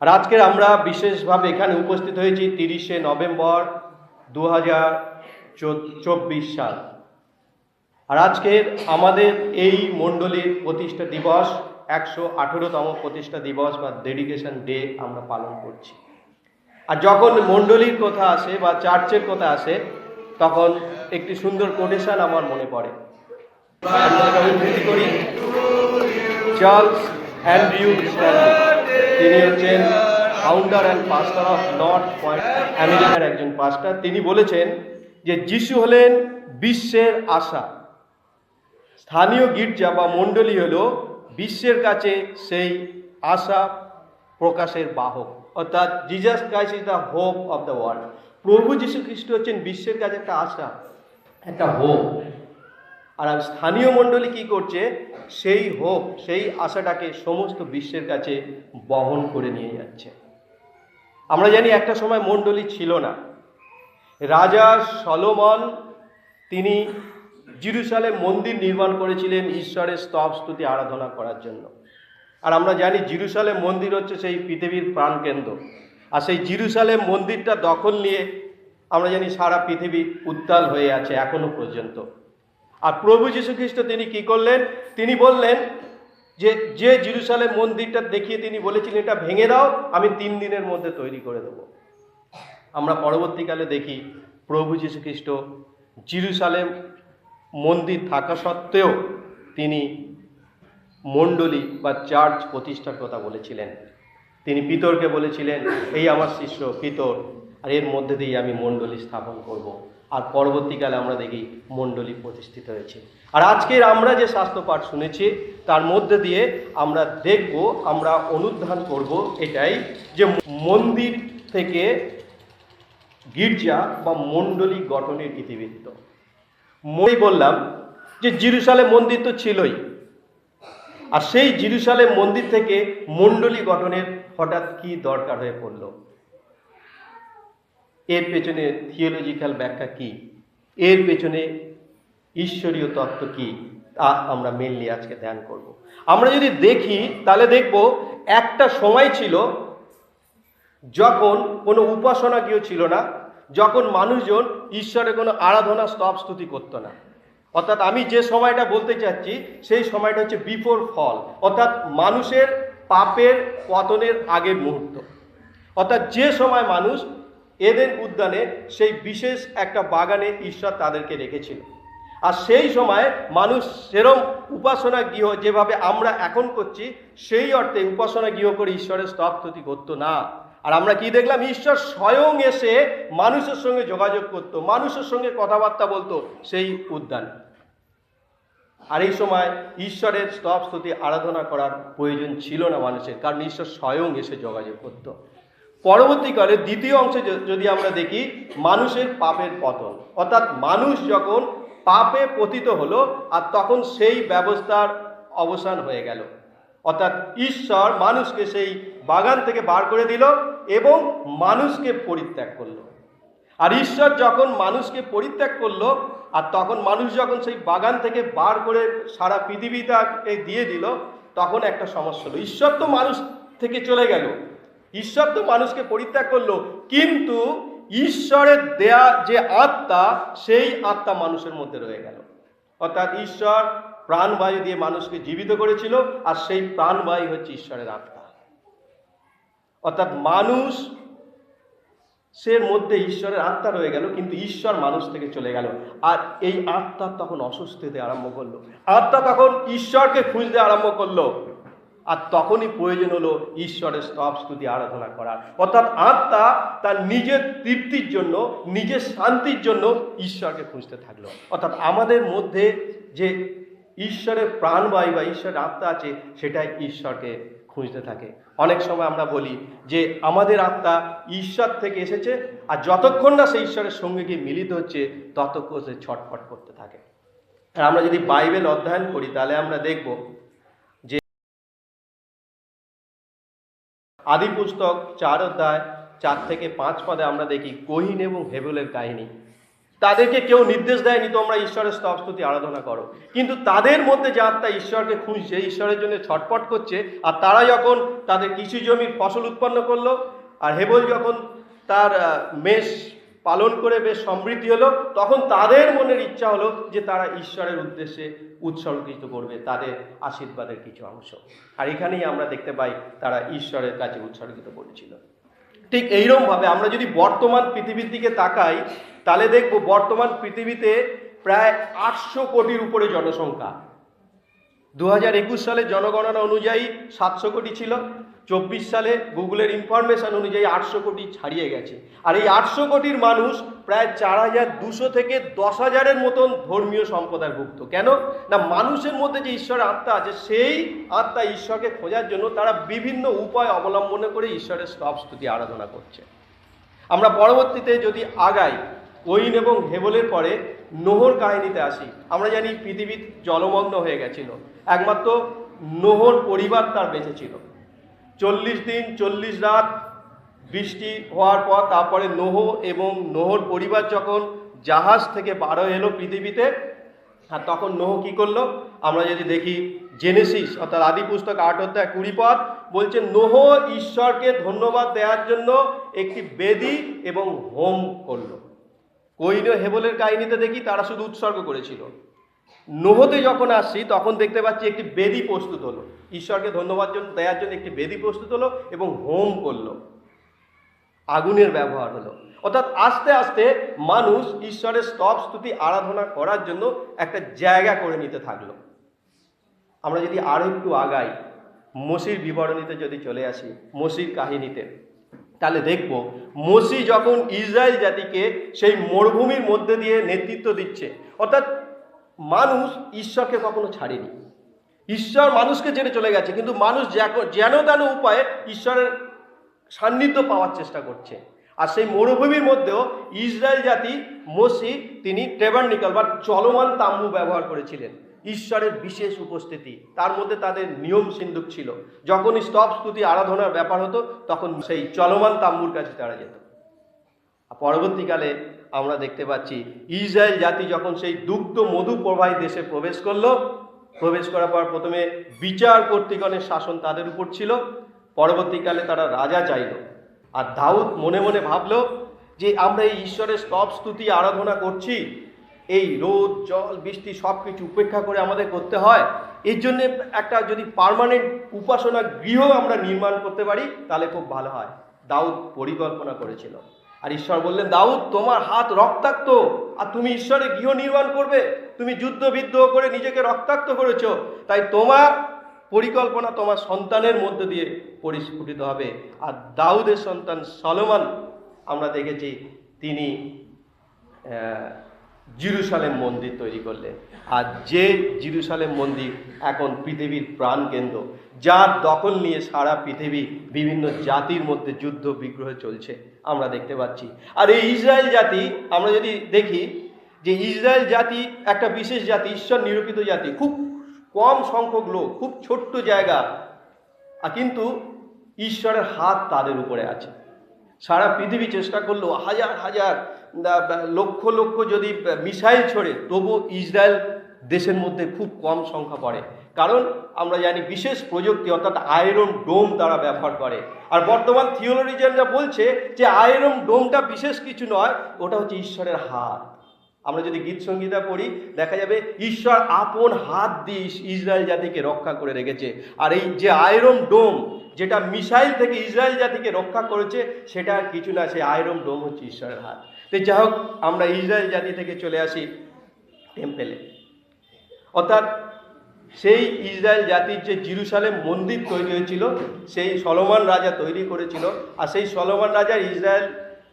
আর আজকের আমরা বিশেষভাবে এখানে উপস্থিত হয়েছি 30শে নভেম্বর 2024 সাল। আর আজকের আমাদের এই মণ্ডলীর প্রতিষ্ঠা দিবস 118তম প্রতিষ্ঠা দিবস বা ডেডিকেশন ডে আমরা পালন করছি। আর যখন মণ্ডলীর কথা আসে বা চার্চের কথা আসে তখন একটি সুন্দর কোটেশন আমার মনে পড়ে। আমি উদ্ধৃতি করি, চার্লস অ্যান্ড্রিউ স্ট্যানলি, তিনি হচ্ছেন founder and পাস্টার of north point আমেরিকার একজন পাস্টার। তিনি বলেছেন যে যিশু হলেন বিশ্বের আশা। স্থানীয় গির্জা বা মণ্ডলী হলো বিশ্বের কাছে সেই আশা প্রকাশের বাহক, অর্থাৎ Jesus Christ is the hope of the world. প্রভু যীশু খ্রিস্ট হচ্ছেন বিশ্বের কাছে একটা আশা, একটা হোপ। আর স্থানীয় মণ্ডলী কি করছে? সেই হোপ, সেই আশাটাকে সমস্ত বিশ্বের কাছে বহন করে নিয়ে যাচ্ছে। আমরা জানি একটা সময় মণ্ডলী ছিল না। রাজা সলোমন তিনি জেরুজালেম মন্দির নির্মাণ করেছিলেন ঈশ্বরের স্তব স্তুতি আরাধনা করার জন্য। আর আমরা জানি জেরুজালেম মন্দির হচ্ছে সেই পৃথিবীর প্রাণকেন্দ্র। আর সেই জেরুজালেম মন্দিরটা দখল নিয়ে আমরা জানি সারা পৃথিবী উত্তাল হয়ে আছে এখনো পর্যন্ত। আর প্রভু যীশু খ্রিস্ট তিনি কি করলেন? তিনি বললেন যে জেরুজালেম মন্দিরটা দেখিয়ে তিনি বলেছিলেন, এটা ভেঙে দাও, আমি 3 দিনের মধ্যে তৈরি করে দেব। আমরা পরবর্তীকালে দেখি প্রভু যীশু খ্রিস্ট জেরুজালেম মন্দির থাকা সত্ত্বেও তিনি মণ্ডলী বা চার্চ প্রতিষ্ঠার কথা বলেছিলেন। তিনি পিতরকে বলেছিলেন, এই আমার শিষ্য পিতর, আর এর মধ্যে দিয়ে আমি মণ্ডলী স্থাপন করব। আর পরবর্তীকালে আমরা দেখি মণ্ডলী প্রতিষ্ঠিত হয়েছে। আর আজকের আমরা যে শাস্ত্র পাঠ শুনেছি তার মধ্যে দিয়ে আমরা দেখব, আমরা অনুধান করব এটাই যে মন্দির থেকে গির্জা বা মণ্ডলী গঠনের ইতিবৃত্ত। মই বললাম যে জেরুজালেম মন্দির তো ছিলই, আর সেই জেরুজালেম মন্দির থেকে মণ্ডলী গঠনের হঠাৎ কি দরকার হয়ে পড়ল? এর পেছনে থিওলজিক্যাল ব্যাখ্যা কি? এর পেছনে ঈশ্বরীয় তত্ত্ব কি? তা আমরা মেনলি আজকে ধ্যান করব। আমরা যদি দেখি তাহলে দেখব একটা সময় ছিল যখন কোনো উপাসনা গৃহ ছিল না, যখন মানুষজন ঈশ্বরের কোনো আরাধনা স্তব স্তুতি করতো না। অর্থাৎ আমি যে সময়টা বলতে চাচ্ছি সেই সময়টা হচ্ছে বিফোর ফল, অর্থাৎ মানুষের পাপের পতনের আগের মুহূর্ত। অর্থাৎ যে সময় মানুষ এদেন উদ্যানে সেই বিশেষ একটা বাগানে ঈশ্বর তাদেরকে রেখেছিল। আর সেই সময় মানুষ সেরম উপাসনা গৃহ যেভাবে আমরা এখন করছি সেই অর্থে উপাসনা গৃহ করে ঈশ্বরের স্তব স্তুতি করতো না। আর আমরা কি দেখলাম? ঈশ্বর স্বয়ং এসে মানুষের সঙ্গে যোগাযোগ করত, মানুষের সঙ্গে কথাবার্তা বলতো সেই উদ্যানে। আর এই সময় ঈশ্বরের স্তব স্তুতি আরাধনা করার প্রয়োজন ছিল না মানুষের, কারণ ঈশ্বর স্বয়ং এসে যোগাযোগ করত। পরবর্তীকালে দ্বিতীয় অংশে যদি আমরা দেখি মানুষের পাপের পতন, অর্থাৎ মানুষ যখন পাপে পতিত হলো আর তখন সেই ব্যবস্থার অবসান হয়ে গেল। অর্থাৎ ঈশ্বর মানুষকে সেই বাগান থেকে বার করে দিল এবং মানুষকে পরিত্যাগ করলো। আর ঈশ্বর যখন মানুষকে পরিত্যাগ করলো আর তখন মানুষ যখন সেই বাগান থেকে বার করে সারা পৃথিবীটাকে দিয়ে দিল, তখন একটা সমস্যা হলো। ঈশ্বর তো মানুষ থেকে চলে গেল, ঈশ্বর তো মানুষকে পরিত্যাগ করলো, কিন্তু ঈশ্বরের দেয়া যে আত্মা সেই আত্মা মানুষের মধ্যে রয়ে গেল। অর্থাৎ ঈশ্বর প্রাণবায়ু দিয়ে মানুষকে জীবিত করেছিল আর সেই প্রাণবায়ু হচ্ছে ঈশ্বরের আত্মা। অর্থাৎ মানুষ সের মধ্যে ঈশ্বরের আত্মা রয়ে গেল, কিন্তু ঈশ্বর মানুষ থেকে চলে গেল। আর এই আত্মা তখন অসুস্থ হতে আরম্ভ করলো, আত্মা তখন ঈশ্বরকে খুঁজতে আরম্ভ করলো। আর তখনই প্রয়োজন হলো ঈশ্বরের স্তব স্তুতি আরাধনা করার। অর্থাৎ আত্মা তার নিজের তৃপ্তির জন্য, নিজের শান্তির জন্য ঈশ্বরকে খুঁজতে থাকলো। অর্থাৎ আমাদের মধ্যে যে ঈশ্বরের প্রাণবায়ু বা ঈশ্বরের আত্মা আছে সেটাই ঈশ্বরকে খুঁজতে থাকে। অনেক সময় আমরা বলি যে আমাদের আত্মা ঈশ্বর থেকে এসেছে, আর যতক্ষণ না সে ঈশ্বরের সঙ্গে গিয়ে মিলিত হচ্ছে ততক্ষণ সে ছটফট করতে থাকে। আর আমরা যদি বাইবেল অধ্যয়ন করি তাহলে আমরা দেখব যে আদি পুস্তক 4 অধ্যায় 4 থেকে 5 পদে আমরা দেখি কহিন এবং হেবেলের কাহিনী। তাদেরকে কেউ নির্দেশ দেয়নি তোমরা ঈশ্বরের স্তব স্তুতি আরাধনা করো, কিন্তু তাদের মধ্যে যে আত্মা ঈশ্বরকে খুঁজছে, ঈশ্বরের জন্য ছটফট করছে, আর তারা যখন তাদের কৃষি জমির ফসল উৎপন্ন করলো, আর হেবল যখন তার মেষ পালন করে বেশ সমৃদ্ধি হলো, তখন তাদের মনের ইচ্ছা হলো যে তারা ঈশ্বরের উদ্দেশ্যে উৎসর্গিত করবে তাদের আশীর্বাদের কিছু অংশ। আর এখানেই আমরা দেখতে পাই তারা ঈশ্বরের কাছে উৎসর্গিত করেছিল। ঠিক এইরকমভাবে আমরা যদি বর্তমান পৃথিবীর দিকে তাকাই, তাহলে দেখব বর্তমান পৃথিবীতে প্রায় 800 কোটির উপরে জনসংখ্যা। 2021 সালে জনগণনা অনুযায়ী 700 কোটি ছিল, 24 সালে গুগলের ইনফরমেশন অনুযায়ী 800 কোটি ছাড়িয়ে গেছে। আর এই 800 কোটির মানুষ প্রায় 4200 থেকে 10,000-এর মতন ধর্মীয় সম্প্রদায়ভুক্ত। কেন না, মানুষের মধ্যে যে ঈশ্বরের আত্মা আছে, সেই আত্মা ঈশ্বরকে খোঁজার জন্য তারা বিভিন্ন উপায় অবলম্বন করে ঈশ্বরের স্তব স্তুতি আরাধনা করছে। আমরা পরবর্তীতে যদি আগাই, কইন এবং হেবলের পরে নোহর কাহিনীতে আসি। আমরা জানি পৃথিবী জলমগ্ন হয়ে গেছিল, একমাত্র নোহর পরিবার তার বেঁচে ছিল। 40 দিন 40 রাত বৃষ্টি হওয়ার পর তারপরে নোহ এবং নোহর পরিবার যখন জাহাজ থেকে বার এলো পৃথিবীতে, আর তখন নোহ কি করলো, আমরা যদি দেখি জেনেসিস অর্থাৎ আদি পুস্তক 8 অধ্যায় 20 পদ বলছে, নোহ ঈশ্বরকে ধন্যবাদ দেওয়ার জন্য একটি বেদি এবং হোম করলো। কইন ও হেবলের কাহিনীতে দেখি তারা শুধু উৎসর্গ করেছিল। নোহতে যখন আসছি তখন দেখতে পাচ্ছি একটি বেদি প্রস্তুত হলো, ঈশ্বরকে ধন্যবাদ দেওয়ার জন্য একটি বেদি প্রস্তুত হলো এবং হোম করলো, আগুনের ব্যবহার হলো। অর্থাৎ আস্তে আস্তে মানুষ ঈশ্বরের স্তব স্তুতি আরাধনা করার জন্য একটা জায়গা করে নিতে থাকলো। আমরা যদি আরো একটু আগাই, মোশির বিবরণীতে যদি চলে আসি, মোশির কাহিনীতে, তাহলে দেখব মোশি যখন ইসরায়েল জাতিকে সেই মরুভূমির মধ্যে দিয়ে নেতৃত্ব দিচ্ছে, অর্থাৎ মানুষ ঈশ্বরকে কখনো ছাড়েনি, ঈশ্বর মানুষকে ছেড়ে চলে গেছে, কিন্তু মানুষ যেন তেন উপায়ে ঈশ্বরের সান্নিধ্য পাওয়ার চেষ্টা করছে। আর সেই মরুভূমির মধ্যেও ইসরায়েল জাতি মোশি তিনি ট্যাবারনাকল বা চলমান তাম্বু ব্যবহার করেছিলেন, ঈশ্বরের বিশেষ উপস্থিতি, তার মধ্যে তাদের নিয়ম সিন্ধুক ছিল। যখনই স্তব স্তুতি আরাধনার ব্যাপার হতো তখন সেই চলমান তাম্বুর কাছে তারা যেত। পরবর্তীকালে আমরা দেখতে পাচ্ছি ইসরায়েল জাতি যখন সেই দুগ্ধ মধু প্রবাহী দেশে প্রবেশ করলো, প্রবেশ করার পর প্রথমে বিচার কর্তৃগণের শাসন তাদের উপর ছিল, পরবর্তীকালে তারা রাজা চাইল। আর দাউদ মনে মনে ভাবলো যে আমরা এই ঈশ্বরের স্তব স্তুতি আরাধনা করছি, এই রোদ জল বৃষ্টি সব কিছু উপেক্ষা করে আমাদের করতে হয়, এর জন্য একটা যদি পার্মানেন্ট উপাসনা গৃহ আমরা নির্মাণ করতে পারি তাহলে খুব ভালো হয়। দাউদ পরিকল্পনা করেছিল, আর ঈশ্বর বললেন, দাউদ তোমার হাত রক্তাক্ত, আর তুমি ঈশ্বরের গৃহ নির্মাণ করবে, তুমি যুদ্ধ বিদ্রোহ করে নিজেকে রক্তাক্ত করেছো, তাই তোমার পরিকল্পনা তোমার সন্তানের মধ্যে দিয়ে পরিস্ফুটিত হবে। আর দাউদের সন্তান সলোমন আমরা দেখেছি তিনি জেরুজালেম মন্দির তৈরি করলেন, আর যে জেরুজালেম মন্দির এখন পৃথিবীর প্রাণকেন্দ্র, যার দখল নিয়ে সারা পৃথিবী বিভিন্ন জাতির মধ্যে যুদ্ধ বিগ্রহ চলছে আমরা দেখতে পাচ্ছি। আর এই ইসরায়েল জাতি আমরা যদি দেখি যে ইসরায়েল জাতি একটা বিশেষ জাতি, ঈশ্বর নিরূপিত জাতি, খুব কম সংখ্যক লোক, খুব ছোট্ট জায়গা, কিন্তু ঈশ্বরের হাত তাদের উপরে আছে। সারা পৃথিবী চেষ্টা করলো, হাজার হাজার লক্ষ লক্ষ যদি মিসাইল ছড়ে, তবু ইসরায়েল দেশের মধ্যে খুব কম সংখ্যা পড়ে, কারণ আমরা জানি বিশেষ প্রযুক্তি অর্থাৎ আয়রন ডোম তারা ব্যবহার করে। আর বর্তমান থিওলজিয়ানরা বলছে যে আয়রন ডোমটা বিশেষ কিছু নয়, ওটা হচ্ছে ঈশ্বরের হাত। আমরা যদি গীত সংগীতা পড়ি দেখা যাবে ঈশ্বর আপন হাত দিয়ে ইসরায়েল জাতিকে রক্ষা করে রেখেছে। আর এই যে আয়রন ডোম যেটা মিসাইল থেকে ইসরায়েল জাতিকে রক্ষা করেছে, সেটা আর কিছু না, সেই আয়রন ডোম হচ্ছে ঈশ্বরের হাত। তো যাই হোক, আমরা ইসরায়েল জাতি থেকে চলে আসি টেম্পেলে, অর্থাৎ সেই ইসরায়েল জাতির যে জেরুজালেম মন্দির তৈরি হয়েছিল, সেই সলোমন রাজা তৈরি করেছিল। আর সেই সলোমন রাজার ইসরায়েল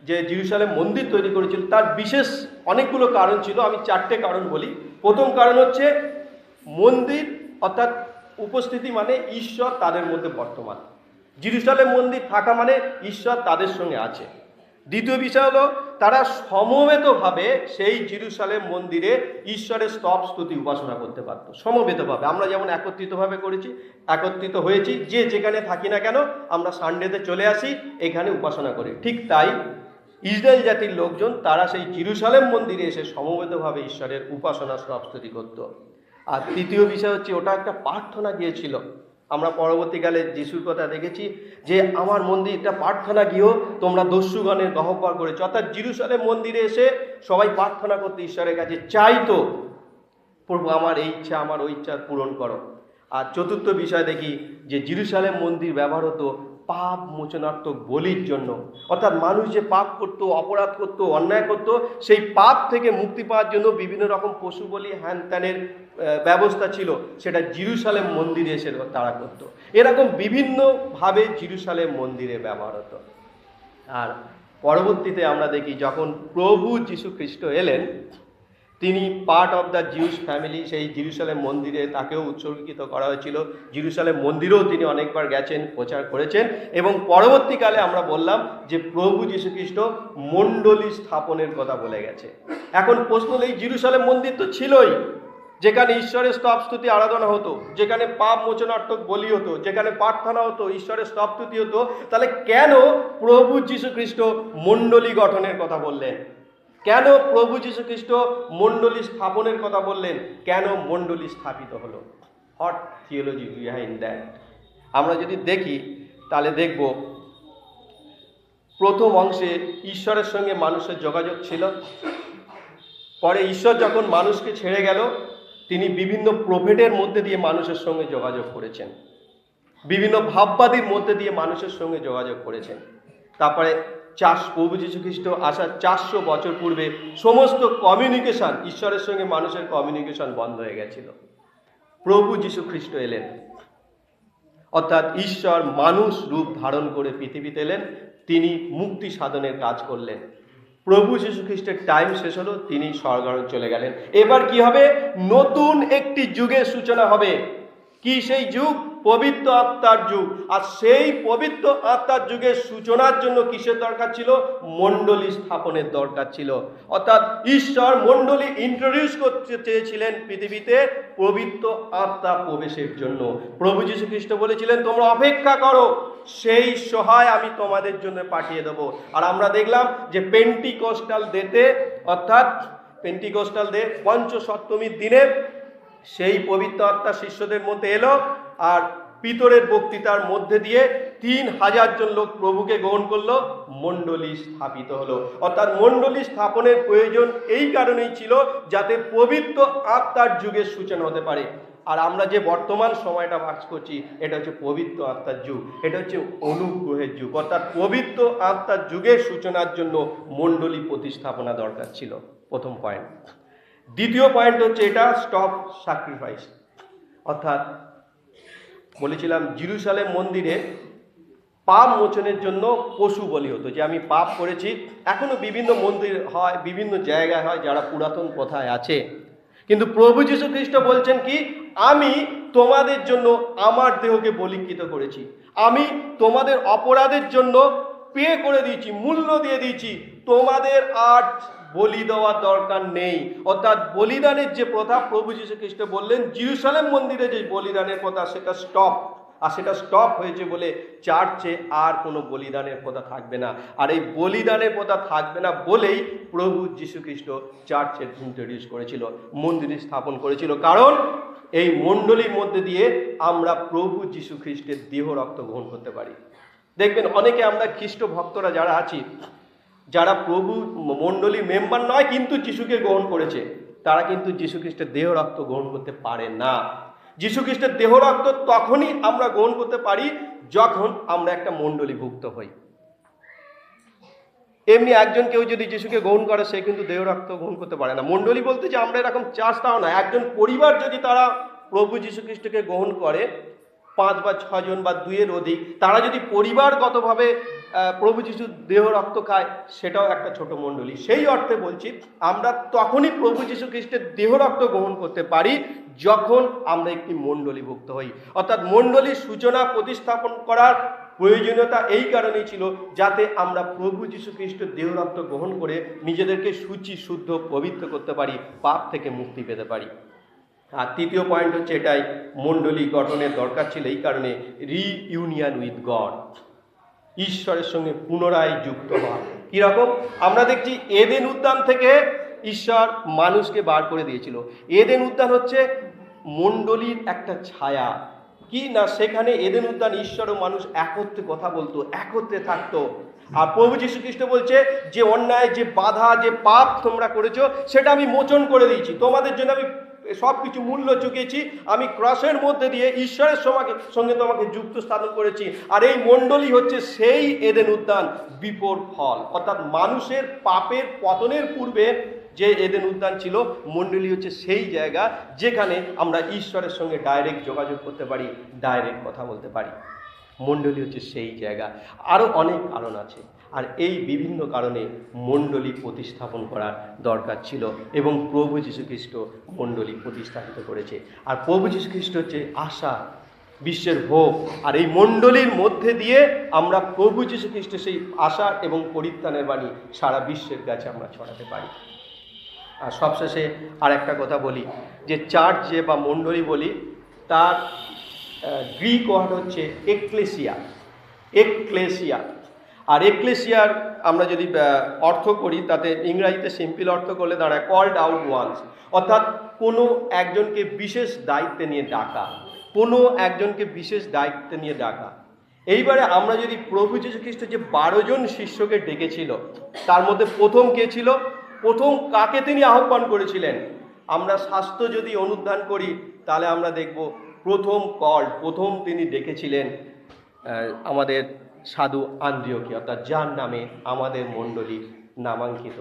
যে জেরুজালেম মন্দির তৈরি করেছিল তার বিশেষ অনেকগুলো কারণ ছিল, আমি 4টে কারণ বলি। প্রথম কারণ হচ্ছে মন্দির অর্থাৎ উপস্থিতি, মানে ঈশ্বর তাদের মধ্যে বর্তমান, জেরুজালেম মন্দির থাকা মানে ঈশ্বর তাদের সঙ্গে আছে। দ্বিতীয় বিষয় হলো তারা সমবেতভাবে সেই জেরুজালেম মন্দিরে ঈশ্বরের স্তব স্তুতি উপাসনা করতে পারত, সমবেতভাবে। আমরা যেমন একত্রিতভাবে করেছি, একত্রিত হয়েছি, যে যেখানে থাকি না কেন আমরা সানডেতে চলে আসি, এখানে উপাসনা করি, ঠিক তাই ইসরায়েল জাতির লোকজন তারা সেই জেরুজালেম মন্দিরে এসে সমবেতভাবে ঈশ্বরের উপাসনা স্তুতি করত। আর তৃতীয় বিষয় হচ্ছে ওটা একটা প্রার্থনা গিয়েছিল। আমরা পরবর্তীকালে যিশুর কথা দেখেছি যে আমার মন্দিরটা প্রার্থনা গৃহ তোমরা দস্যুগণের গহ্বর করেছো, অর্থাৎ জেরুজালেম মন্দিরে এসে সবাই প্রার্থনা করতে ঈশ্বরের কাছে চাইতো, প্রভু আমার এই ইচ্ছা আমার ওই ইচ্ছা পূরণ করো। আর চতুর্থ বিষয় দেখি যে জেরুজালেম মন্দির ব্যবহার হতো পাপ মোচনার্থক বলির জন্য, অর্থাৎ মানুষ যে পাপ করতো, অপরাধ করতো, অন্যায় করতো, সেই পাপ থেকে মুক্তি পাওয়ার জন্য বিভিন্ন রকম পশু বলি হ্যান ত্যানের ব্যবস্থা ছিল, সেটা জেরুজালেম মন্দিরে এসে তারা করতো। এরকম বিভিন্নভাবে জেরুজালেম মন্দিরে ব্যবহার হতো। আর পরবর্তীতে আমরা দেখি যখন প্রভু যীশু খ্রিস্ট এলেন, তিনি part of the Jews family, সেই জেরুজালেম মন্দিরে তাকেও উৎসর্গিত করা হয়েছিল। জেরুজালেম মন্দিরেও তিনি অনেকবার গেছেন, প্রচার করেছেন। এবং পরবর্তীকালে আমরা বললাম যে প্রভু যীশু খ্রিস্ট মণ্ডলী স্থাপনের কথা বলে গেছে। এখন প্রশ্ন এই জেরুজালেম মন্দির তো ছিলই, যেখানে ঈশ্বরের স্তব স্তুতি আরাধনা হতো, যেখানে পাপ মোচনার্থক বলি হতো, যেখানে প্রার্থনা হতো, ঈশ্বরের স্তব স্তুতি হতো, তাহলে কেন প্রভু যীশু খ্রিস্ট মণ্ডলী গঠনের কথা বললেন? কেন প্রভু যীশু খ্রিস্ট মণ্ডলী স্থাপনের কথা বললেন? কেন মণ্ডলী স্থাপিত হলো? What theology behind that? আমরা যদি দেখি তাহলে দেখব প্রথম অংশে ঈশ্বরের সঙ্গে মানুষের যোগাযোগ ছিল। পরে ঈশ্বর যখন মানুষকে ছেড়ে গেল, তিনি বিভিন্ন প্রফেটের মধ্যে দিয়ে মানুষের সঙ্গে যোগাযোগ করেছেন, বিভিন্ন ভাববাদীর মধ্যে দিয়ে মানুষের সঙ্গে যোগাযোগ করেছেন। তারপরে প্রভু যীশু খ্রিস্ট আসার 400 বছর পূর্বে সমস্ত কমিউনিকেশন, ঈশ্বরের সঙ্গে মানুষের কমিউনিকেশন বন্ধ হয়ে গেছিল। প্রভু যীশু খ্রিস্ট এলেন, অর্থাৎ ঈশ্বর মানুষ রূপ ধারণ করে পৃথিবীতে এলেন, তিনি মুক্তি সাধনের কাজ করলেন। প্রভু যীশু খ্রিস্টের টাইম শেষ হলো, তিনি স্বর্গারোহ চলে গেলেন। এবার কি হবে? নতুন একটি যুগের সূচনা হবে। কি সেই যুগ? পবিত্র আত্মার যুগ। আর সেই পবিত্র আত্মার যুগের সূচনার জন্য কিসের দরকার ছিল? মণ্ডলী স্থাপনের দরকার ছিল। অর্থাৎ ঈশ্বর মণ্ডলী ইন্ট্রোডিউস করতে চেয়েছিলেন পৃথিবীতে পবিত্র আত্মা প্রবেশের জন্য। প্রভু যীশু খ্রিস্ট বলেছিলেন তোমরা অপেক্ষা করো, সেই সহায় আমি তোমাদের জন্য পাঠিয়ে দেবো। আর আমরা দেখলাম যে পেন্টিকস্টাল ডেতে, অর্থাৎ পেন্টিকস্টাল ডে পঞ্চসপ্তমীর দিনে সেই পবিত্র আত্মা শিষ্যদের মধ্যে এলো, আর পিতরের বক্তৃতার মধ্যে দিয়ে 3000 জন লোক প্রভুকে গ্রহণ করলো, মণ্ডলী স্থাপিত হলো। অর্থাৎ মণ্ডলী স্থাপনের প্রয়োজন এই কারণেই ছিল যাতে পবিত্র আত্মার যুগের সূচনা হতে পারে। আর আমরা যে বর্তমান সময়টা বাস করছি, এটা হচ্ছে পবিত্র আত্মার যুগ, এটা হচ্ছে অনুগ্রহের যুগ। অর্থাৎ পবিত্র আত্মার যুগের সূচনার জন্য মণ্ডলী প্রতিস্থাপনা দরকার ছিল, প্রথম পয়েন্ট। দ্বিতীয় পয়েন্ট হচ্ছে এটা স্টপ স্যাক্রিফাইস, অর্থাৎ বলেছিলাম জেরুজালেম মন্দিরে পাপ মোচনের জন্য পশু বলি হতো, যে আমি পাপ করেছি। এখনো বিভিন্ন মন্দির হয়, বিভিন্ন জায়গায় হয়, যারা পুরাতন প্রথায় আছে। কিন্তু প্রভু যীশু খ্রিস্ট বলছেন কি, আমি তোমাদের জন্য আমার দেহকে বলিকৃত করেছি, আমি তোমাদের অপরাধের জন্য পে করে দিয়েছি, মূল্য দিয়ে দিয়েছি, তোমাদের আর বলি দেওয়ার দরকার নেই। অর্থাৎ বলিদানের যে প্রথা, প্রভু যীশু খ্রিস্ট বললেন জেরুজালেম মন্দিরে যে বলিদানের প্রথা সেটা স্টপ। আর সেটা স্টপ হয়েছে বলে চার্চে আর কোনো বলিদানের প্রথা থাকবে না। আর এই বলিদানের প্রথা থাকবে না বলেই প্রভু যীশু খ্রিস্ট চার্চে ইন্ট্রোডিউস করেছিল, মন্দির স্থাপন করেছিল। কারণ এই মণ্ডলীর মধ্যে দিয়ে আমরা প্রভু যীশু খ্রিস্টের দেহ রক্ত গ্রহণ করতে পারি। দেখবেন অনেকে আমরা খ্রিস্ট ভক্তরা যারা আছি, যারা প্রভু মণ্ডলীর মেম্বার নয় কিন্তু যিশুকে গ্রহণ করেছে, তারা কিন্তু যীশু খ্রিস্টের দেহ রক্ত গ্রহণ করতে পারে না। যীশু খ্রিস্টের দেহ রক্ত তখনই আমরা গ্রহণ করতে পারি যখন আমরা একটা মণ্ডলীভুক্ত হই। এমনি একজন কেউ যদি যিশুকে গ্রহণ করে, সে কিন্তু দেহ রক্ত গ্রহণ করতে পারে না। মণ্ডলী বলতে যে আমরা এরকম চার্চ, তাও না। একজন পরিবার যদি তারা প্রভু যীশু খ্রিস্টকে গ্রহণ করে, 5 বা 6 জন বা 2-এর অধিক, তারা যদি পরিবারগতভাবে প্রভু যিশুর দেহ রক্ত খায়, সেটাও একটা ছোট মণ্ডলী। সেই অর্থে বলছি, আমরা তখনই প্রভু যীশু খ্রিস্টের দেহ রক্ত গ্রহণ করতে পারি যখন আমরা একটি মণ্ডলীভুক্ত হই। অর্থাৎ মণ্ডলীর সূচনা প্রতিস্থাপন করার প্রয়োজনীয়তা এই কারণেই ছিল যাতে আমরা প্রভু যীশু খ্রিস্টের দেহ রক্ত গ্রহণ করে নিজেদেরকে শুচি, শুদ্ধ, পবিত্র করতে পারি, পাপ থেকে মুক্তি পেতে পারি। আর তৃতীয় পয়েন্ট হচ্ছে এটাই, মণ্ডলী গঠনের দরকার ছিল এই কারণে, রিইউনিয়ন উইথ গড, ঈশ্বরের সঙ্গে পুনরায় যুক্ত হওয়া। কিরকম? আমরা দেখছি এদেন উদ্যান থেকে ঈশ্বর মানুষকে বার করে দিয়েছিল। এদেন উদ্যান হচ্ছে মণ্ডলীর একটা ছায়া, কি না সেখানে এদেন উদ্যান ঈশ্বর ও মানুষ একত্রে কথা বলতো, একত্রে থাকতো। আর প্রভু যীশু খ্রিস্ট বলছে যে অন্যায়, যে বাধা, যে পাপ তোমরা করেছো সেটা আমি মোচন করে দিয়েছি, তোমাদের জন্য আমি সব কিছু মূল্য চুকিয়েছি, আমি ক্রসের মধ্যে দিয়ে ঈশ্বরের সঙ্গে তোমাকে যুক্ত স্থাপন করেছি। আর এই মণ্ডলী হচ্ছে সেই এদেন উদ্যান বিফোর ফল, অর্থাৎ মানুষের পাপের পতনের পূর্বে যে এদেন উদ্যান ছিল, মণ্ডলী হচ্ছে সেই জায়গা যেখানে আমরা ঈশ্বরের সঙ্গে ডাইরেক্ট যোগাযোগ করতে পারি, ডাইরেক্ট কথা বলতে পারি। মণ্ডলী হচ্ছে সেই জায়গা। আরও অনেক কারণ আছে, আর এই বিভিন্ন কারণে মণ্ডলী প্রতিস্থাপন করার দরকার ছিল এবং প্রভু যীশু খ্রিস্ট মণ্ডলী প্রতিস্থাপিত করেছে। আর প্রভু যীশু খ্রিস্ট হচ্ছে আশা, বিশ্বের হোপ। আর এই মণ্ডলীর মধ্যে দিয়ে আমরা প্রভু যীশু খ্রিস্টের সেই আশা এবং পরিত্রাণের বাণী সারা বিশ্বের কাছে আমরা ছড়াতে পারি। আর সবশেষে আর একটা কথা বলি, যে চার্চ যে বা মণ্ডলী বলি, তার গ্রিক ওয়ার্ড হচ্ছে এক্লেসিয়া। এক্লেসিয়া। আর এক্লেসিয়ার আমরা যদি অর্থ করি, তাতে ইংরাজিতে সিম্পল অর্থ করলে দাঁড়ায় কল্ড আউট ওয়ান্স, অর্থাৎ কোনো একজনকে বিশেষ দায়িত্বে নিয়ে ডাকা, কোনো একজনকে বিশেষ দায়িত্বে নিয়ে ডাকা। এইবারে আমরা যদি প্রভু যীশু খ্রিস্ট যে 12 জন শিষ্যকে ডেকেছিল, তার মধ্যে প্রথম কে ছিল? প্রথম কাকে তিনি আহ্বান করেছিলেন? আমরা শাস্ত্র যদি অনুধান করি তাহলে আমরা দেখব প্রথম তিনি ডেকেছিলেন আমাদের সাধু আন্দ্রিয়কে, অর্থাৎ যার নামে আমাদের মণ্ডলী নামাঙ্কিত।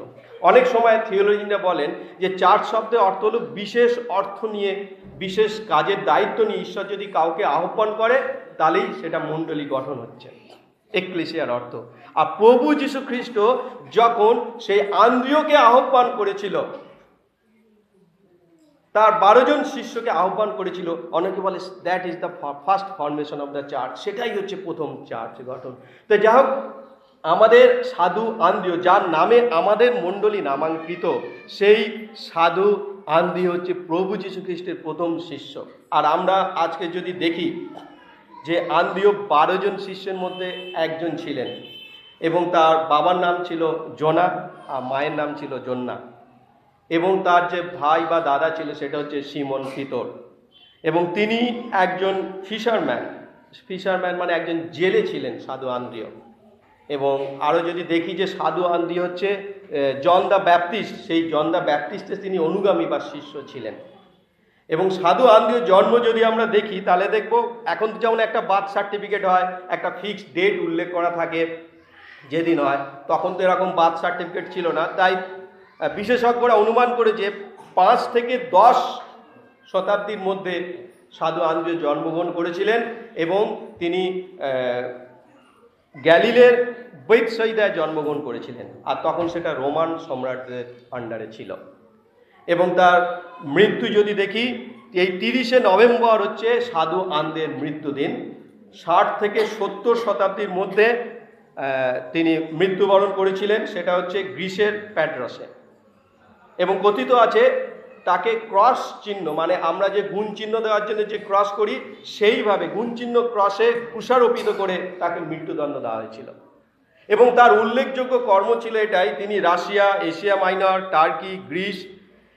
অনেক সময় থিওলজিরা বলেন যে চার্চ শব্দের অর্থ হলো বিশেষ অর্থ নিয়ে, বিশেষ কাজের দায়িত্ব নিয়ে ঈশ্বর যদি কাউকে আহ্বান করে তাহলেই সেটা মণ্ডলী গঠন হচ্ছে, এক্লেসিয়ার অর্থ। আর প্রভু যীশু খ্রিস্ট যখন সেই আন্দ্রিয়কে আহ্বান করেছিল, তার 12 জন শিষ্যকে আহ্বান করেছিল, অনেকে বলে that is the first formation of the church, সেটাই হচ্ছে প্রথম চার্চ গঠন। তো যাই হোক, আমাদের সাধু আন্দ্রিয়, যার নামে আমাদের মণ্ডলী নামাঙ্কিত, সেই সাধু আন্দ্রিয় হচ্ছে প্রভু যীশু খ্রিস্টের প্রথম শিষ্য। আর আমরা আজকে যদি দেখি যে আন্দ্রিয় 12 জন শিষ্যের মধ্যে একজন ছিলেন, এবং তার বাবার নাম ছিল জোনা আর মায়ের নাম ছিল জন্না, এবং তার যে ভাই বা দাদা ছিল সেটা হচ্ছে সিমন পিতর, এবং তিনি একজন ফিশারম্যান মানে একজন জেলে ছিলেন সাধু আন্দ্রিয়। এবং আরও যদি দেখি যে সাধু আন্দ্রিয় হচ্ছে জন দ্য ব্যাপটিস্ট, সেই জন দ্য ব্যাপটিস্টের তিনি অনুগামী বা শিষ্য ছিলেন। এবং সাধু আন্দ্রিয় জন্ম যদি আমরা দেখি তাহলে দেখব, এখন যেমন একটা বার্থ সার্টিফিকেট হয়, একটা ফিক্সড ডেট উল্লেখ করা থাকে যেদিন হয়, তখন তো এরকম বার্থ সার্টিফিকেট ছিল না। তাই বিশেষজ্ঞরা অনুমান করে যে 5 থেকে 10 শতাব্দীর মধ্যে সাধু আন্দ্রিয় জন্মগ্রহণ করেছিলেন, এবং তিনি গ্যালিলের বেথসাইদায় জন্মগ্রহণ করেছিলেন। আর তখন সেটা রোমান সম্রাটদের আন্ডারে ছিল। এবং তার মৃত্যু যদি দেখি, এই 30শে নভেম্বর হচ্ছে সাধু আন্দ্রের মৃত্যুদিন। 60 থেকে 70 শতাব্দীর মধ্যে তিনি মৃত্যুবরণ করেছিলেন, সেটা হচ্ছে গ্রিসের প্যাট্রসে। এবং কথিত আছে তাকে ক্রস চিহ্ন, মানে আমরা যে গুণ চিহ্ন দেওয়ার জন্য যে ক্রস করি, সেইভাবে গুণ চিহ্ন ক্রসে কুশারোপিত করে তাকে মৃত্যুদণ্ড দেওয়া হয়েছিল। এবং তার উল্লেখযোগ্য কর্ম ছিল এটাই, তিনি Russia, Asia minor, turkey, Greece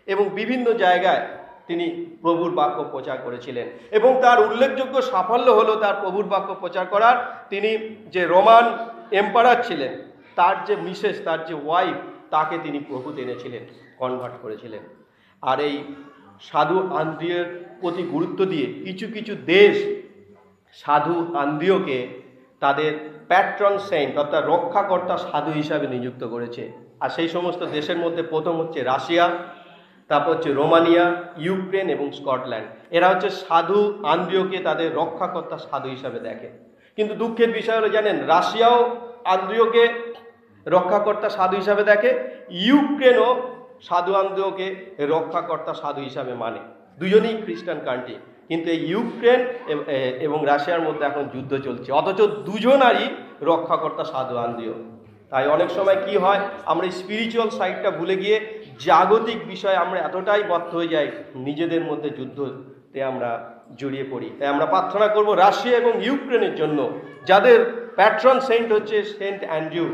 এবং বিভিন্ন জায়গায় তিনি প্রভুর বাক্য প্রচার করেছিলেন। এবং তার উল্লেখযোগ্য সাফল্য হলো তার প্রভুর বাক্য প্রচার করার। তিনি যে রোমান এম্পারার ছিলেন, তার যে মিসেস, তার যে ওয়াইফ, তাকে তিনি প্রভুতে এনেছিলেন, কনভার্ট করেছিলেন। আর এই সাধু আন্দ্রিয়ের প্রতি গুরুত্ব দিয়ে কিছু কিছু দেশ সাধু আন্দ্রিয়কে তাদের প্যাট্রন সেন্ট অর্থাৎ রক্ষাকর্তা সাধু হিসাবে নিযুক্ত করেছে। আর সেই সমস্ত দেশের মধ্যে প্রথম হচ্ছে রাশিয়া, তারপর হচ্ছে রোমানিয়া, ইউক্রেন এবং স্কটল্যান্ড। এরা হচ্ছে সাধু আন্দ্রিয়কে তাদের রক্ষাকর্তা সাধু হিসাবে দেখে। কিন্তু দুঃখের বিষয় হলো, জানেন, রাশিয়াও আন্দ্রিয়কে রক্ষাকর্তা সাধু হিসাবে দেখে, ইউক্রেনও সাধু আন্দ্রিয়কে রক্ষাকর্তা সাধু হিসাবে মানে। দুজনেই খ্রিস্টান কান্ট্রি, কিন্তু এই ইউক্রেন এবং রাশিয়ার মধ্যে এখন যুদ্ধ চলছে, অথচ দুজনারই রক্ষাকর্তা সাধু আন্দ্রিয়। তাই অনেক সময় কি হয়, আমরা স্পিরিচুয়াল সাইডটা ভুলে গিয়ে জাগতিক বিষয়ে আমরা এতটাই বদ্ধ হয়ে যাই, নিজেদের মধ্যে যুদ্ধতে আমরা জড়িয়ে পড়ি। তাই আমরা প্রার্থনা করব রাশিয়া এবং ইউক্রেনের জন্য, যাদের প্যাট্রন সেন্ট হচ্ছে সেন্ট অ্যান্ড্রু,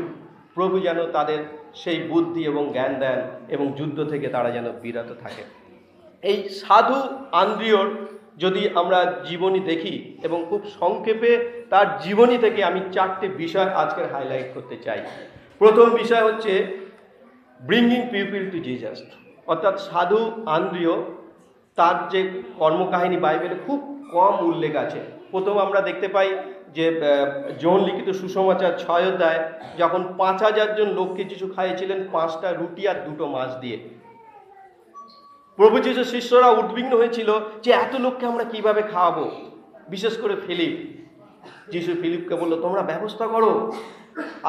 প্রভু যেন তাদের সেই বুদ্ধি এবং জ্ঞান দেন এবং যুদ্ধ থেকে তারা যেন বিরত থাকে। এই সাধু আন্দ্রিয়র যদি আমরা জীবনী দেখি এবং খুব সংক্ষেপে তার জীবনী থেকে আমি 4টে বিষয় আজকের হাইলাইট করতে চাই। প্রথম বিষয় হচ্ছে ব্রিঙ্গিং পিপল টু জিজাস, অর্থাৎ সাধু আন্দ্রিয় তার যে কর্মকাহিনী বাইবেলে খুব কম উল্লেখ আছে। প্রথম আমরা দেখতে পাই যে জন লিখিত সুসমাচার 6 অধ্যায় যখন 5000 জন লোককে যিশু খাইয়েছিলেন 5টা রুটি আর 2টো মাছ দিয়ে। প্রভু যিশুর শিষ্যরা উদ্বিগ্ন হয়েছিল যে এত লোককে আমরা কিভাবে খাওয়াবো, বিশেষ করে ফিলিপ। যিশু ফিলিপকে বললো তোমরা ব্যবস্থা করো।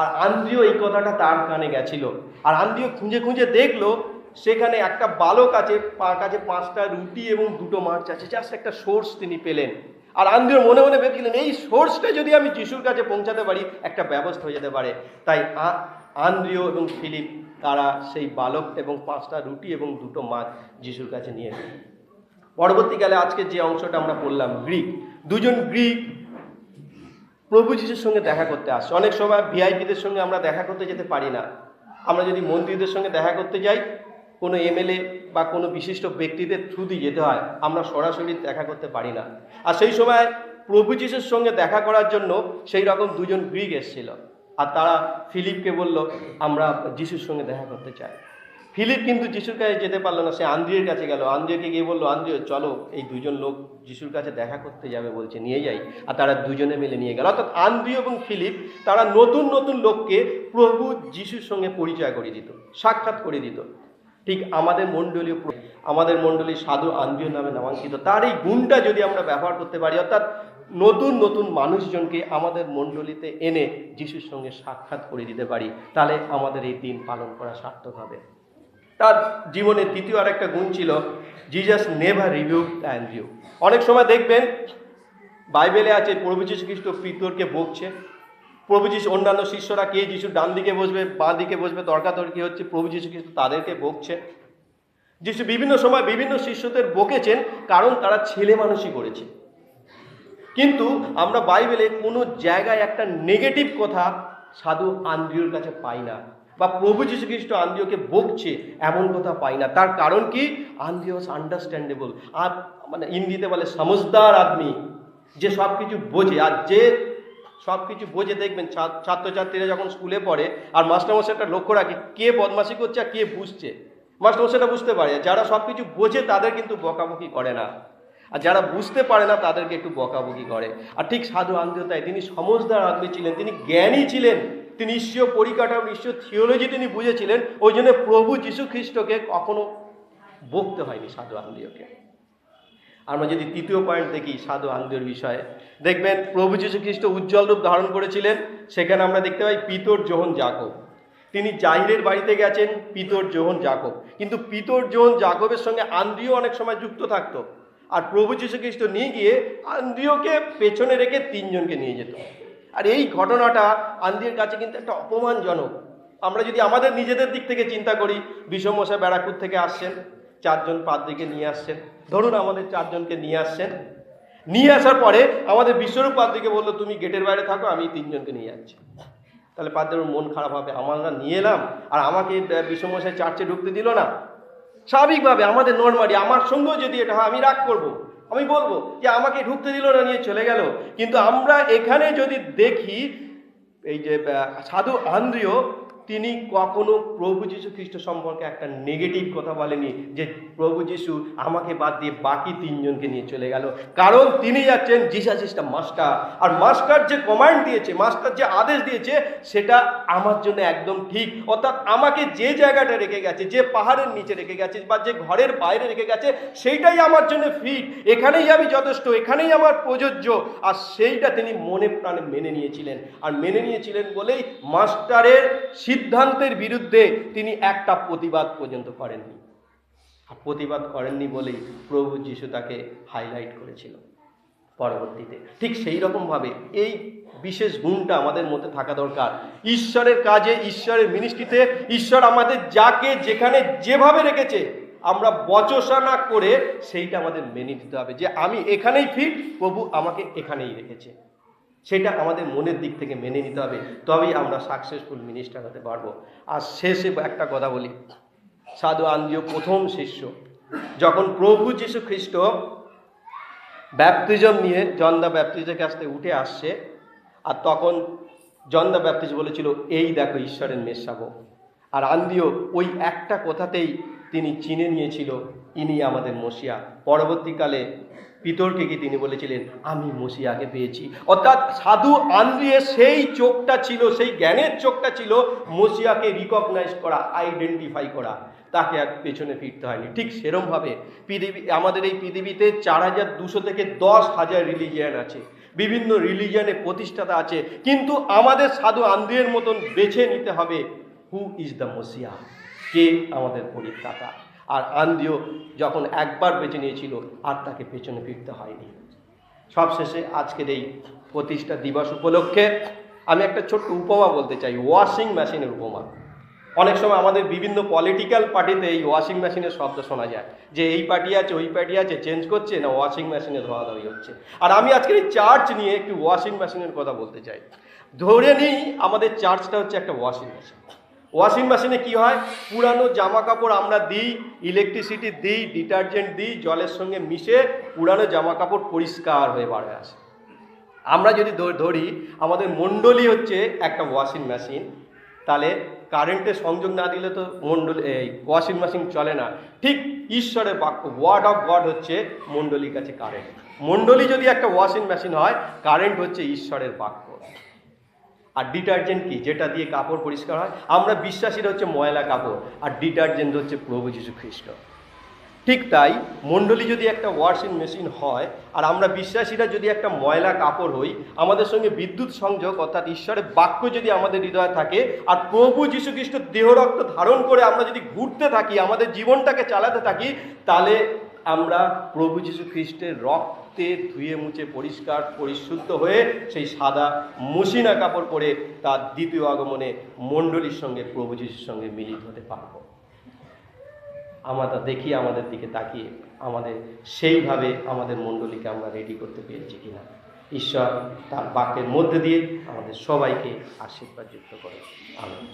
আর আন্দ্রিয় এই কথাটা তার কানে গেছিল, আর আন্দ্রিয় খুঁজে খুঁজে দেখলো সেখানে একটা বালক আছে, কাছে 5টা রুটি এবং 2টো মাছ আছে, জাস্ট একটা সোর্স তিনি পেলেন। আর আন্দ্রিয় মনে মনে ভেবেছিলেন এই সোর্সটা যদি আমি যিশুর কাছে পৌঁছাতে পারি একটা ব্যবস্থা হয়ে যেতে পারে। তাই আন্দ্রিয় এবং ফিলিপ তারা সেই বালক এবং 5টা রুটি এবং 2টো মাছ যিশুর কাছে নিয়ে এলেন। পরবর্তীকালে আজকে যে অংশটা আমরা পড়লাম, গ্রিক, 2জন গ্রিক প্রভু যিশুর সঙ্গে দেখা করতে আসছে। অনেক সময় ভিআইপিদের সঙ্গে আমরা দেখা করতে যেতে পারি না। আমরা যদি মন্ত্রীদের সঙ্গে দেখা করতে যাই, কোনো এমএলএ বা কোনো বিশিষ্ট ব্যক্তিদের থ্রু দিয়ে যেতে হয়, আমরা সরাসরি দেখা করতে পারি না। আর সেই সময় প্রভু যিশুর সঙ্গে দেখা করার জন্য সেই রকম 2জন গ্রিক এসেছিল, আর তারা ফিলিপকে বলল আমরা যিশুর সঙ্গে দেখা করতে চাই। ফিলিপ কিন্তু যিশুর কাছে যেতে পারলো না, সে আন্দ্রিয়ের কাছে গেল। আন্দ্রিয়কে গিয়ে বললো আন্দ্রিয় চলো, এই 2জন লোক যিশুর কাছে দেখা করতে যাবে বলছে, নিয়ে যাই। আর তারা 2জনে মিলে নিয়ে গেল। অর্থাৎ আন্দ্রিয় এবং ফিলিপ তারা নতুন নতুন লোককে প্রভু যিশুর সঙ্গে পরিচয় করে দিত, সাক্ষাৎ করে দিত। ঠিক আমাদের মণ্ডলী সাধু আন্দ্রিয় নামে নামাঙ্কিত। তার এই গুণটা যদি আমরা ব্যবহার করতে পারি, অর্থাৎ নতুন নতুন মানুষজনকে আমাদের মণ্ডলীতে এনে যিশুর সঙ্গে সাক্ষাৎ করে দিতে পারি, তাহলে আমাদের এই দিন পালন করা সার্থক হবে। তার জীবনে দ্বিতীয় আর একটা গুণ ছিল, জিজাস নেভার রিবিউক অ্যান্ড্রিউ। অনেক সময় দেখবেন বাইবেলে আছে প্রভু যীশু খ্রিস্ট পিতরকে বকছে। প্রভু যীশু, অন্যান্য শিষ্যরা কে যিশুর ডান দিকে বসবে বাঁ দিকে বসবে তর্কাতর্কি হচ্ছে, প্রভু যীশু খ্রিস্ট তাদেরকে বকছে। যিশু বিভিন্ন সময় বিভিন্ন শিষ্যদের বকেছেন, কারণ তারা ছেলে মানুষই করেছে। কিন্তু আমরা বাইবেলে কোনো জায়গায় একটা নেগেটিভ কথা সাধু আন্দ্রিয়র কাছে পাই না, বা প্রভু যীশু খ্রিস্ট আন্দ্রিয়কে বকছে এমন কথা পাই না। তার কারণ কি? আন্দ্রিয় ওয়াজ আন্ডারস্ট্যান্ডেবল, আর মানে হিন্দিতে বলে সমঝদার আদমি, যে সব কিছু বোঝে। আর যে সব কিছু বোঝে, দেখবেন ছাত্রছাত্রীরা যখন স্কুলে পড়ে আর মাস্টারমশাইটা লক্ষ্য রাখে কে বদমাশি করছে আর কে বুঝছে, মাস্টারমশাইটা বুঝতে পারে। যারা সব কিছু বোঝে তাদের কিন্তু বকাবকি করে না, আর যারা বুঝতে পারে না তাদেরকে একটু বকাবকি করে। আর ঠিক সাধু আন্দ্রিয় তাই, তিনি সমঝদার আদমি ছিলেন, তিনি জ্ঞানী ছিলেন, তিনি ঈশ্বর পরিকাঠামো, ঈশ্বর থিওলজি তিনি বুঝেছিলেন। ওই জন্য প্রভু যীশু খ্রিস্টকে কখনো বকতে হয়নি সাধু আন্দ্রিয়কে। আমরা যদি তৃতীয় পয়েন্ট দেখি সাধু আন্দ্রিয়র বিষয়ে, দেখবেন প্রভু যীশু খ্রিস্ট উজ্জ্বল রূপ ধারণ করেছিলেন। সেখানে আমরা দেখতে পাই পিতর, যোহন, যাকব। তিনি জাইরের বাড়িতে গেছেন, পিতর, যোহন, যাকব। কিন্তু পিতর, যোহন, যাকবের সঙ্গে আন্দ্রিয় অনেক সময় যুক্ত থাকতো। আর প্রভু যীশু খ্রিস্ট নিয়ে গিয়ে আন্দ্রিয়কে পেছনে রেখে 3জনকে নিয়ে যেত। আর এই ঘটনাটা আন্দ্রিয়ের কাছে কিন্তু একটা অপমানজনক। আমরা যদি আমাদের নিজেদের দিক থেকে চিন্তা করি, বিষমশাই ব্যারাকপুর থেকে আসছেন, 4জন পাদ্রীকে নিয়ে আসছেন, ধরুন আমাদের 4জনকে নিয়ে আসছেন, নিয়ে আসার পরে আমাদের বিশ্বরূপ পাদ্রীকে বললো তুমি গেটের বাইরে থাকো, আমি 3জনকে নিয়ে যাচ্ছি। তাহলে পাদ্রীর মন খারাপ হবে, আমরা নিয়ে এলাম আর আমাকে বিষমশাই চার্চে ঢুকতে দিল না। স্বাভাবিকভাবে আমাদের নর্মালি আমার সঙ্গেও যদি এটা হয় আমি রাগ করব, আমি বলবো যে আমাকে ঢুকতে দিল না, নিয়ে চলে গেল। কিন্তু আমরা এখানে যদি দেখি, এই যে সাধু আন্দ্রিয়, তিনি কখনো প্রভু যীশু খ্রিস্ট সম্পর্কে একটা নেগেটিভ কথা বলেনি যে প্রভু যীশু আমাকে বাদ দিয়ে বাকি 3জনকে নিয়ে চলে গেল। কারণ তিনি যাচ্ছেন, জিসাস ইজ দ্য মাস্টার। আর মাস্টার যে কমান্ড দিয়েছে, মাস্টার যে আদেশ দিয়েছে, সেটা আমার জন্য একদম ঠিক। অর্থাৎ আমাকে যে জায়গাটা রেখে গেছে, যে পাহাড়ের নিচে রেখে গেছে বা যে ঘরের বাইরে রেখে গেছে, সেইটাই আমার জন্য ফিট, এখানেই আমি যথেষ্ট, এখানেই আমার প্রযোজ্য। আর সেইটা তিনি মনে প্রাণে মেনে নিয়েছিলেন। আর মেনে নিয়েছিলেন বলেই মাস্টারের সিদ্ধান্তের বিরুদ্ধে তিনি একটা প্রতিবাদ পর্যন্ত করেননি। আর প্রতিবাদ করেননি বলেই প্রভু যীশু তাকে হাইলাইট করেছিল পরবর্তীতে। ঠিক সেই রকমভাবে এই বিশেষ গুণটা আমাদের মধ্যে থাকা দরকার। ঈশ্বরের কাজে, ঈশ্বরের মিনিস্ট্রিতে ঈশ্বর আমাদের যাকে যেখানে যেভাবে রেখেছে, আমরা বচসা না করে সেইটা আমাদের মেনে নিতে হবে যে আমি এখানেই ফিট, প্রভু আমাকে এখানেই রেখেছে। সেটা আমাদের মনের দিক থেকে মেনে নিতে হবে, তবেই আমরা সাকসেসফুল মিনিস্টার হতে পারবো। আর শেষে একটা কথা বলি, সাধু আন্দ্রিয় প্রথম শিষ্য, যখন প্রভু যীশু খ্রিস্ট ব্যাপটিজম নিয়ে জন দ্য ব্যাপটিস্টের কাছ থেকে উঠে আসছে, আর তখন জন দ্য ব্যাপটিস্ট বলেছিল, এই দেখো ঈশ্বরের মেষশাবক। আর আন্দ্রিয় ওই একটা কথাতেই তিনি চিনে নিয়েছিল ইনি আমাদের মসিয়া। পরবর্তীকালে পিতরকে কি তিনি বলেছিলেন, আমি মসিয়াকে পেয়েছি। অর্থাৎ সাধু আন্দ্রিয়ের সেই চোখটা ছিল, সেই জ্ঞানের চোখটা ছিল মসিয়াকে রিকগনাইজ করা, আইডেন্টিফাই করা, তাকে আর পেছনে ফিরতে হয়নি। ঠিক সেরমভাবে আমাদের এই পৃথিবীতে 4200 থেকে 10,000 রিলিজিয়ান আছে, বিভিন্ন রিলিজিয়ানে প্রতিষ্ঠাতা আছে, কিন্তু আমাদের সাধু আন্দ্রিয়ের মতন বেছে নিতে হবে হু ইজ দ্য মসিয়া, কে আমাদের পরিত্রাতা। আর আন্দ্রিয় যখন একবার বেছে নিয়েছিল আর তাকে পেছনে ফিরতে হয়নি। সবশেষে আজকের এই প্রতিষ্ঠা দিবস উপলক্ষে আমি একটা ছোট্ট উপমা বলতে চাই, ওয়াশিং মেশিনের উপমা। অনেক সময় আমাদের বিভিন্ন পলিটিক্যাল পার্টিতে এই ওয়াশিং মেশিনের শব্দ শোনা যায়, যে এই পার্টি আছে ওই পার্টি আছে, চেঞ্জ করছে না ওয়াশিং মেশিনে ধোয়াধুয়ি হচ্ছে। আর আমি আজকের এই চার্চ নিয়ে একটু ওয়াশিং মেশিনের কথা বলতে চাই। ধরে নিই আমাদের চার্চটা হচ্ছে একটা ওয়াশিং মেশিন। ওয়াশিং মেশিনে কি হয়, পুরানো জামা কাপড় আমরা দিই, ইলেকট্রিসিটি দিই, ডিটারজেন্ট দিই, জলের সঙ্গে মিশে পুরানো জামা কাপড় পরিষ্কার হয়ে বার আসে। আমরা যদি ধরি আমাদের মণ্ডলী হচ্ছে একটা ওয়াশিং মেশিন, তাহলে কারেন্টের সংযোগ না দিলে তো এই ওয়াশিং মেশিন চলে না। ঠিক ঈশ্বরের বাক্য, ওয়ার্ড অফ গড হচ্ছে মণ্ডলীর কাছে কারেন্ট। মণ্ডলী যদি একটা ওয়াশিং মেশিন হয়, কারেন্ট হচ্ছে ঈশ্বরের বাক্য। আর ডিটারজেন্ট কি, যেটা দিয়ে কাপড় পরিষ্কার হয়। আমরা বিশ্বাসীরা হচ্ছে ময়লা কাপড়, আর ডিটারজেন্ট হচ্ছে প্রভু যীশু খ্রিস্ট। ঠিক তাই মণ্ডলী যদি একটা ওয়াশিং মেশিন হয়, আর আমরা বিশ্বাসীরা যদি একটা ময়লা কাপড় হই, আমাদের সঙ্গে বিদ্যুৎ সংযোগ অর্থাৎ ঈশ্বরের বাক্য যদি আমাদের হৃদয়ে থাকে, আর প্রভু যীশু খ্রিস্ট দেহ রক্ত ধারণ করে আমরা যদি ঘুরতে থাকি, আমাদের জীবনটাকে চালাতে থাকি, তাহলে আমরা প্রভু যীশু খ্রিস্টের রক্তে ধুয়ে মুছে পরিষ্কার পরিশুদ্ধ হয়ে সেই সাদা মসিনা কাপড় পরে তার দ্বিতীয় আগমনে মণ্ডলীর সঙ্গে প্রভু যীশুর সঙ্গে মিলিত হতে পারব। আমরা দেখি আমাদের দিকে তাকিয়ে আমাদের সেইভাবে আমাদের মণ্ডলীকে আমরা রেডি করতে পেরেছি কিনা। ঈশ্বর তার বাক্যের মধ্যে দিয়ে আমাদের সবাইকে আশীর্বাদ যুক্ত করে। আমিন।